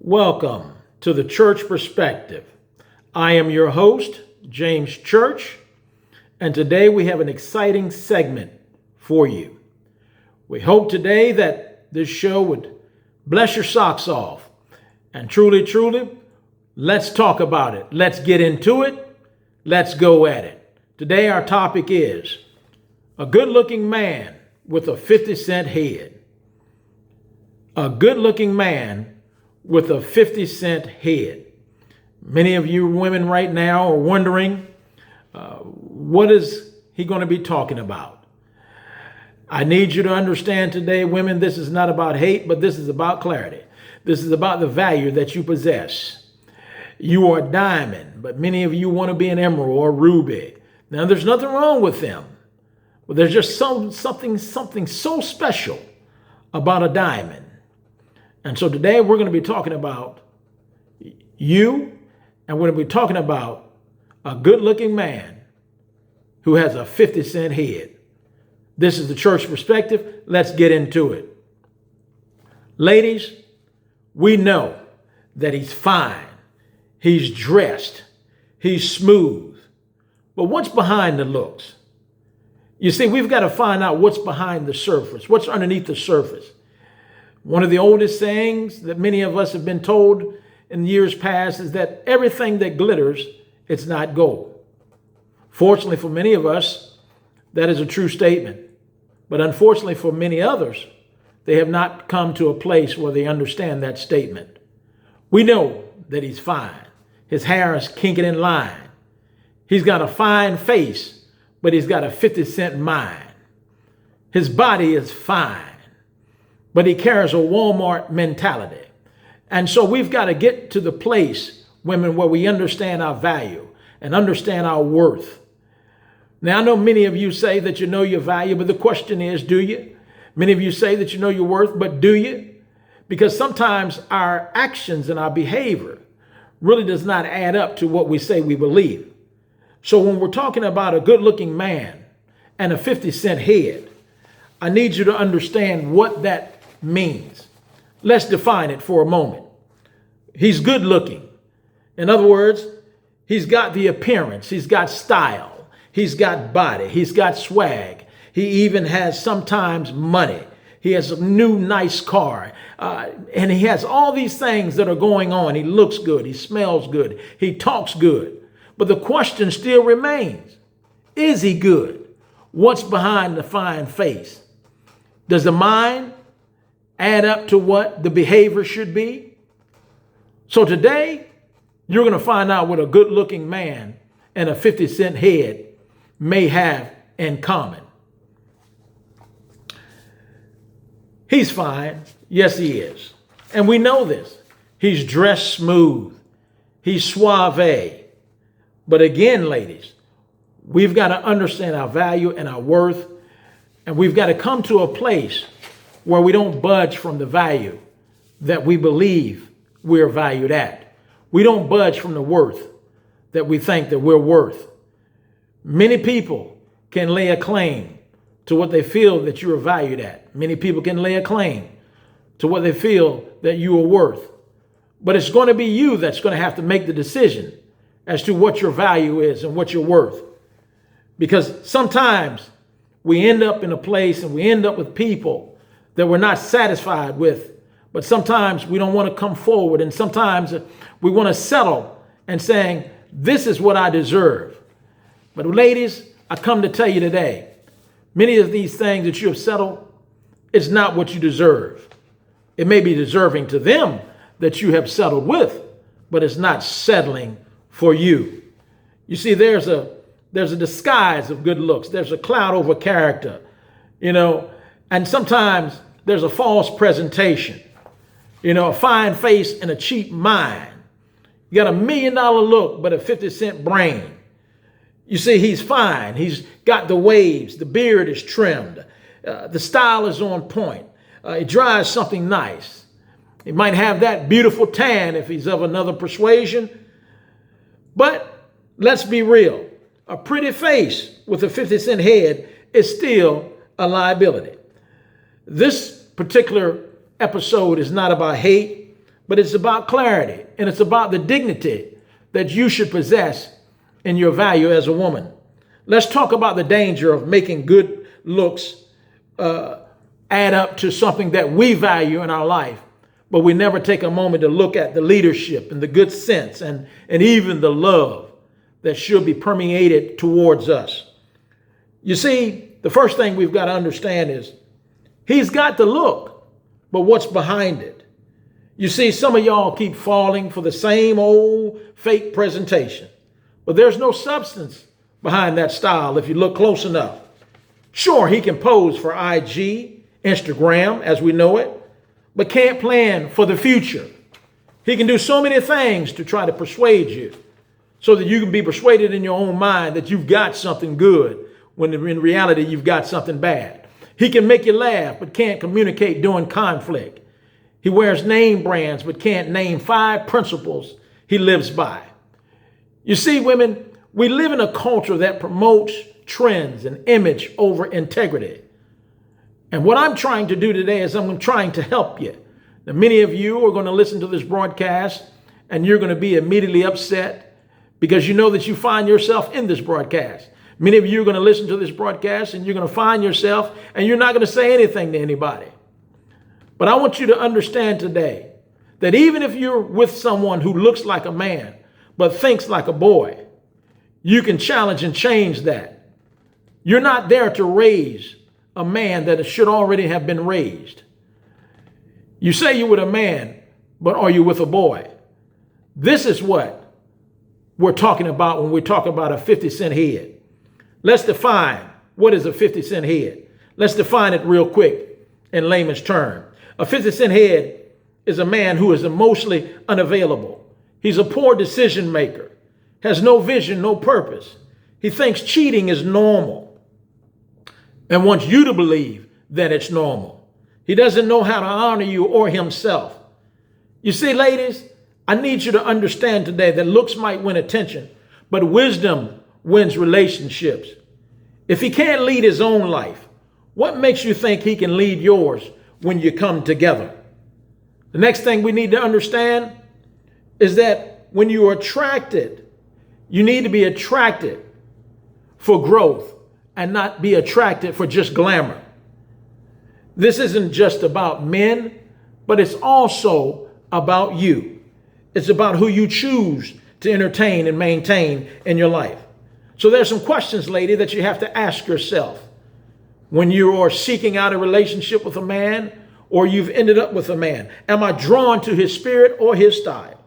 Welcome to the Church Perspective. I am your host, James Church, and today we have an exciting segment for you. We hope today that this show would bless your socks off. And truly, let's talk about it. Let's get into it. Let's go at it. Today our topic is a good-looking man with a 50-cent head. A good-looking man with a 50-cent head. Many of you women right now are wondering, what is he going to be talking about? I need you to understand today, women, this is not about hate, but this is about clarity. This is about the value that you possess. You are a diamond, but many of you want to be an emerald or ruby. Now, there's nothing wrong with them, but there's just something so special about a diamond. And so today we're going to be talking about you, and we're going to be talking about a good-looking man who has a 50-cent head. This is the Church Perspective. Let's get into it. Ladies, we know that he's fine. He's dressed. He's smooth. But what's behind the looks? You see, we've got to find out what's behind the surface, what's underneath the surface. One of the oldest sayings that many of us have been told in years past is that everything that glitters, it's not gold. Fortunately for many of us, that is a true statement. But unfortunately for many others, they have not come to a place where they understand that statement. We know that he's fine. His hair is kinking in line. He's got a fine face, but he's got a 50-cent mind. His body is fine, but he carries a Walmart mentality. And so we've got to get to the place, women, where we understand our value and understand our worth. Now, I know many of you say that you know your value, but the question is, do you? Many of you say that you know your worth, but do you? Because sometimes our actions and our behavior really does not add up to what we say we believe. So when we're talking about a good-looking man and a 50-cent head, I need you to understand what that means. Let's define it for a moment. He's good looking. In other words, he's got the appearance, he's got style, he's got body, he's got swag. He even has sometimes money. He has a new nice car, and he has all these things that are going on. He looks good, he smells good, he talks good. But the question still remains, is he good? What's behind the fine face? Does the mind add up to what the behavior should be? So today, you're going to find out what a good-looking man and a 50-cent head may have in common. He's fine. Yes, he is. And we know this. He's dressed smooth. He's suave. But again, ladies, we've got to understand our value and our worth, and we've got to come to a place where we don't budge from the value that we believe we're valued at. We don't budge from the worth that we think that we're worth. Many people can lay a claim to what they feel that you are valued at. Many people can lay a claim to what they feel that you are worth. But it's going to be you that's going to have to make the decision as to what your value is and what you're worth. Because sometimes we end up in a place and we end up with people that we're not satisfied with, but sometimes we don't want to come forward, and sometimes we want to settle and saying, this is what I deserve. But ladies, I come to tell you today, many of these things that you have settled, it's not what you deserve. It may be deserving to them that you have settled with, but it's not settling for you. You see, there's a disguise of good looks. There's a cloud over character, and sometimes there's a false presentation, a fine face and a cheap mind. You got $1 million look, but a 50-cent brain. You see, he's fine. He's got the waves. The beard is trimmed. The style is on point. He drives something nice. He might have that beautiful tan if he's of another persuasion. But let's be real. A pretty face with a 50-cent head is still a liability. This particular episode is not about hate, but it's about clarity, and it's about the dignity that you should possess in your value as a woman. Let's talk about the danger of making good looks add up to something that we value in our life, but we never take a moment to look at the leadership and the good sense and even the love that should be permeated towards us. You see, the first thing we've got to understand is he's got the look, but what's behind it? You see, some of y'all keep falling for the same old fake presentation, but there's no substance behind that style if you look close enough. Sure, he can pose for IG, Instagram, as we know it, but can't plan for the future. He can do so many things to try to persuade you so that you can be persuaded in your own mind that you've got something good when in reality you've got something bad. He can make you laugh but can't communicate during conflict. He wears name brands but can't name 5 principles he lives by. You see, women, we live in a culture that promotes trends and image over integrity. And what I'm trying to do today is I'm trying to help you. Now, many of you are going to listen to this broadcast and you're going to be immediately upset because you know that you find yourself in this broadcast. Many of you are going to listen to this broadcast and you're going to find yourself and you're not going to say anything to anybody. But I want you to understand today that even if you're with someone who looks like a man but thinks like a boy, you can challenge and change that. You're not there to raise a man that should already have been raised. You say you're with a man, but are you with a boy? This is what we're talking about when we talk about a 50-cent head. Let's define what is a 50-cent head. Let's define it real quick in layman's term. A 50-cent head is a man who is emotionally unavailable. He's a poor decision maker, has no vision, no purpose. He thinks cheating is normal and wants you to believe that it's normal. He doesn't know how to honor you or himself. You see, ladies, I need you to understand today that looks might win attention, but wisdom wins relationships. If he can't lead his own life, what makes you think he can lead yours when you come together? The next thing we need to understand is that when you are attracted, you need to be attracted for growth and not be attracted for just glamour. This isn't just about men, but it's also about you. It's about who you choose to entertain and maintain in your life. So there's some questions, lady, that you have to ask yourself when you are seeking out a relationship with a man or you've ended up with a man. Am I drawn to his spirit or his style?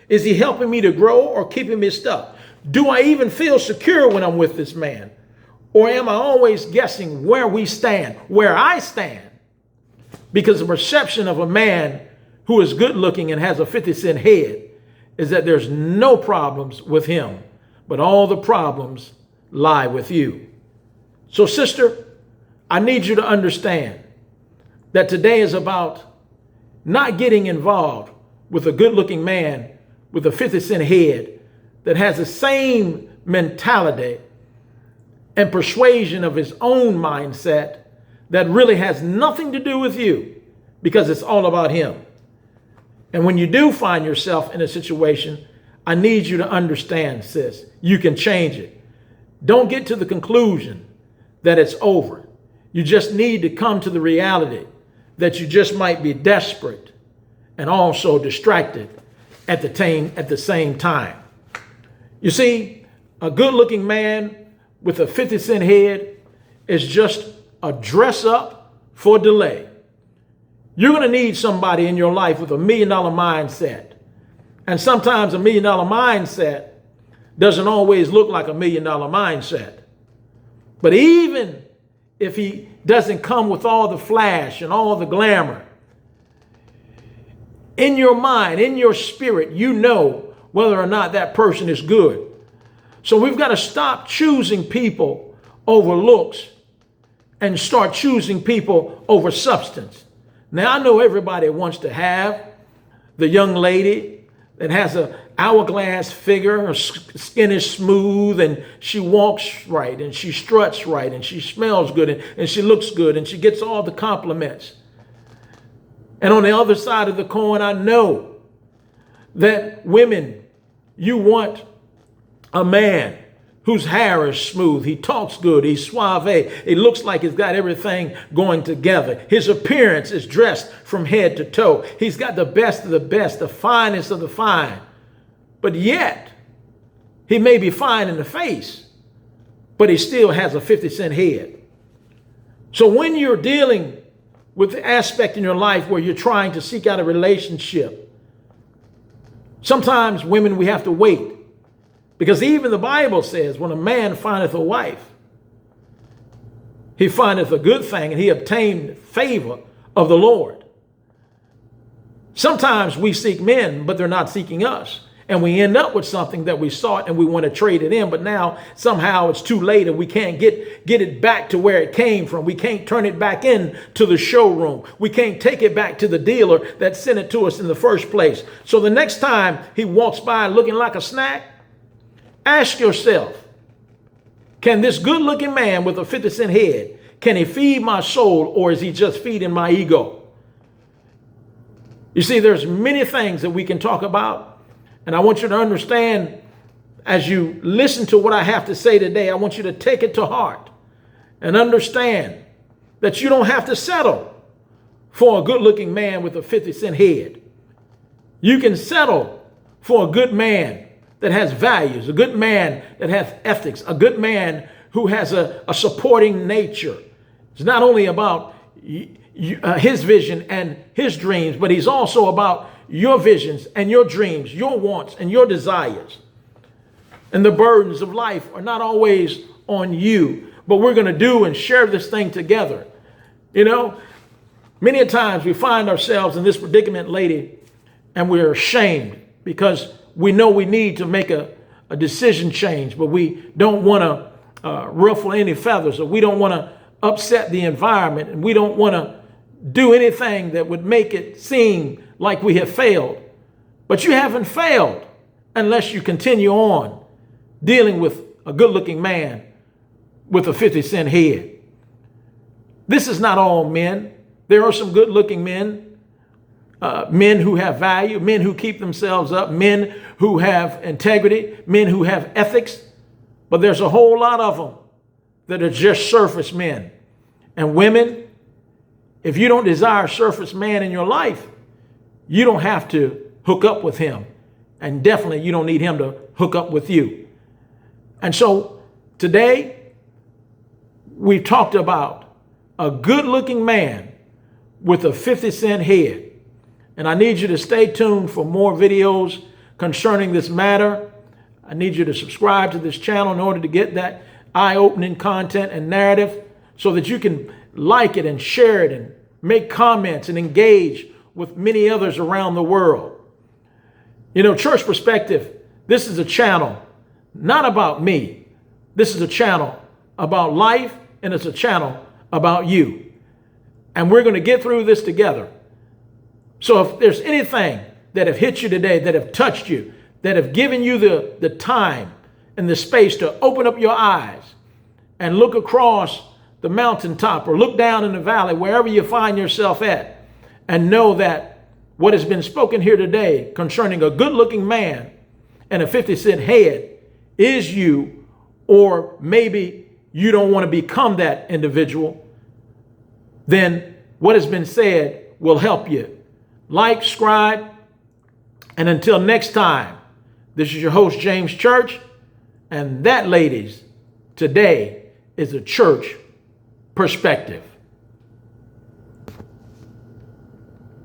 Is he helping me to grow or keeping me stuck? Do I even feel secure when I'm with this man? Or am I always guessing where we stand, where I stand? Because the perception of a man who is good looking and has a 50-cent head is that there's no problems with him, but all the problems lie with you. So, sister, I need you to understand that today is about not getting involved with a good-looking man with a 50-cent head that has the same mentality and persuasion of his own mindset that really has nothing to do with you because it's all about him. And when you do find yourself in a situation, I need you to understand, sis, you can change it. Don't get to the conclusion that it's over. You just need to come to the reality that you just might be desperate and also distracted at the same time. You see, a good-looking man with a 50-cent head is just a dress up for delay. You're going to need somebody in your life with $1 million mindset. And sometimes $1 million mindset doesn't always look like $1 million mindset. But even if he doesn't come with all the flash and all the glamour, in your mind, in your spirit, you know whether or not that person is good. So we've got to stop choosing people over looks and start choosing people over substance. Now, I know everybody wants to have the young lady that has an hourglass figure, her skin is smooth, and she walks right, and she struts right, and she smells good, and she looks good, and she gets all the compliments. And on the other side of the coin, I know that women, you want a man whose hair is smooth, he talks good, he's suave, it looks like he's got everything going together. His appearance is dressed from head to toe. He's got the best of the best, the finest of the fine. But yet, he may be fine in the face, but he still has a 50-cent head. So when you're dealing with the aspect in your life where you're trying to seek out a relationship, sometimes women, we have to wait. Because even the Bible says, when a man findeth a wife, he findeth a good thing, and he obtained favor of the Lord. Sometimes we seek men, but they're not seeking us. And we end up with something that we sought and we want to trade it in, but now somehow it's too late and we can't get it back to where it came from. We can't turn it back in to the showroom. We can't take it back to the dealer that sent it to us in the first place. So the next time he walks by looking like a snack, ask yourself, can this good-looking man with a 50-cent head, can he feed my soul, or is he just feeding my ego? You see, there's many things that we can talk about. And I want you to understand, as you listen to what I have to say today, I want you to take it to heart and understand that you don't have to settle for a good-looking man with a 50-cent head. You can settle for a good man that has values, a good man that has ethics, a good man who has a supporting nature. It's not only about his vision and his dreams, but he's also about your visions and your dreams, your wants and your desires. And the burdens of life are not always on you, but we're going to do and share this thing together. You know, many a times we find ourselves in this predicament, lady, and we're ashamed because we know we need to make a decision change, but we don't want to ruffle any feathers, or we don't want to upset the environment, and we don't want to do anything that would make it seem like we have failed. But you haven't failed unless you continue on dealing with a good-looking man with a 50-cent head. This is not all men. There are some good-looking men, men who have value, men who keep themselves up, men who have integrity, men who have ethics. But there's a whole lot of them that are just surface men. And women, if you don't desire a surface man in your life, you don't have to hook up with him. And definitely you don't need him to hook up with you. And so today we talked about a good-looking man with a 50-cent head. And I need you to stay tuned for more videos concerning this matter. I need you to subscribe to this channel in order to get that eye-opening content and narrative, so that you can like it and share it and make comments and engage with many others around the world. You know, Church Perspective, this is a channel not about me. This is a channel about life, and it's a channel about you. And we're going to get through this together. So if there's anything that have hit you today, that have touched you, that have given you the time and the space to open up your eyes and look across the mountaintop or look down in the valley, wherever you find yourself at, and know that what has been spoken here today concerning a good-looking man and a 50-cent head is you, or maybe you don't want to become that individual, then what has been said will help you. Like, subscribe, and until next time, this is your host, James Church, and that, ladies, today is a church perspective.